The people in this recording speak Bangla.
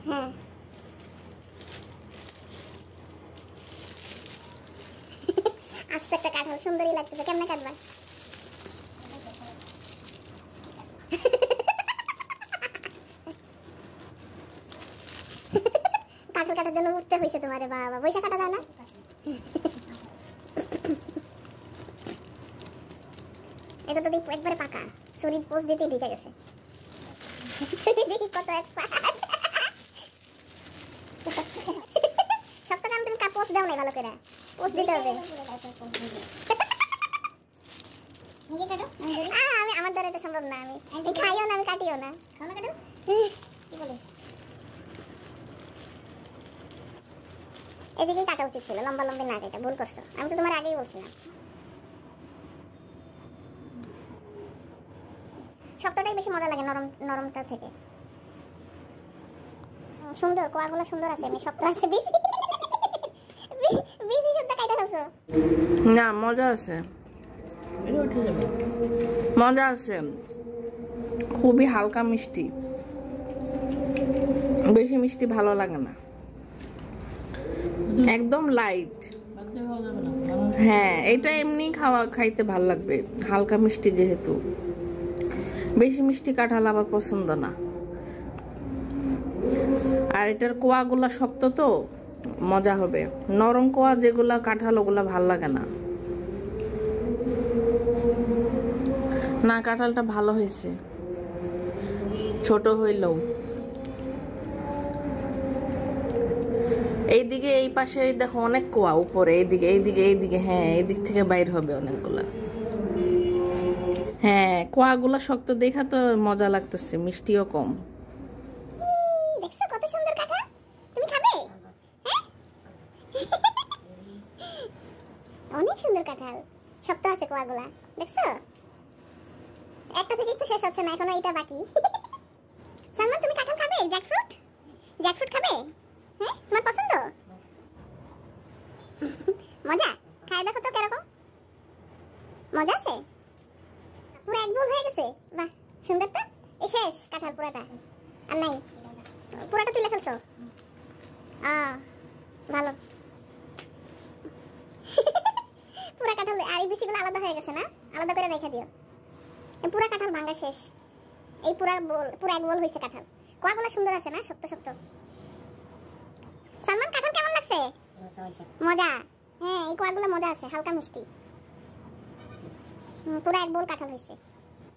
হ্যাঁ আস্তে একটা কাঁঠাল সুন্দরই লাগতেছে, কেমনে কাটবা? কাঁঠাল কাটার জন্য উঠতে হয়েছে তোমারে, বাবা পয়সা কাটা যায় না? এটা তো দেখি একবারে পাকা, শরীর পোষ দিতে ঢুকে গেছে। দেখি কত এক্সপার্ট। সব তো কাম তুমি পোষ দাও নাই ভালো করে, পোষ দিতে হবে। আমি আমার দ্বারা এটা সম্ভব না, আমি খাইও না, আমি কাটিও না। খাও না, কাটো কি বলে? এদিকেই কাটা উচিত ছিল, লম্বা লম্বা না কাটা, ভুল করছো। আমি তো তোমার আগেই বলছিলাম। শক্তটাই বেশি মজা লাগে নরম নরমটা থেকে। সুন্দর কোয়াগুলো সুন্দর আছে, এমনি শক্ত আছে বেশি। বেশি সুন্দর কাটা ফেলছো না, মজা আছে, মজা আছে, খুবই হালকা মিষ্টি, বেশি মিষ্টি ভালো লাগে না, একদম লাইট। হ্যাঁ, এটা এমনি খাইতে ভালো লাগবে, হালকা মিষ্টি যেহেতু। বেশি মিষ্টি কাঁঠাল আবার পছন্দ না। আর এটার কোয়াগুলা শক্ত তো মজা হবে, নরম কোয়া যেগুলা কাঁঠাল ওগুলা ভাল লাগে না। না, কাঁঠালটা ভালো হয়েছে, ছোট হইলেও। এইদিকে এই পাশে দেখো অনেক কোয়া উপরে, এইদিকে এইদিকে এইদিকে, হ্যাঁ এইদিক থেকে বাইর হবে অনেকগুলা। হ্যাঁ, কোয়াগুলা শক্ত দেখা তো মজা লাগতেছে, মিষ্টিও কম। দেখছো কত সুন্দর কাঁঠাল, তুমি খাবে? হ্যাঁ অনেক সুন্দর কাঁঠাল, শক্ত আছে কোয়াগুলা, দেখছো? একটা থেকে একটু শেষ হচ্ছে না, এখনো এটা বাকি। সালমান তুমি কাঁঠাল খাবে? জ্যাকফ্রুট, জ্যাকফ্রুট খাবে? হ্যাঁ, তোমার পছন্দ? মজা, খাই দেখো তো কিরকম মজা আছে। পুরো এক বোল হয়ে গেছে, বাহ সুন্দর তো। এই শেষ কাঁঠাল পুরাটা, আর নাই? পুরাটা তুলে ফেলছো? ভালো। পুরা কাঁঠাল আর এই বিচিগুলো আলাদা হয়ে গেছে না, আলাদা করে রেখে দিও। পুরা কাঁঠাল ভাঙা শেষ, এই পুরা এক বোল হয়েছে কাঁঠাল। কোয়াগুলো সুন্দর আছে না, শক্ত শক্ত। সালমান কাঁঠাল কেমন লাগছে? মজা। হ্যাঁ, এই কোয়াগুলো মজা আছে, হালকা মিষ্টি। পুরা এক বোল কাঁঠাল হয়েছে।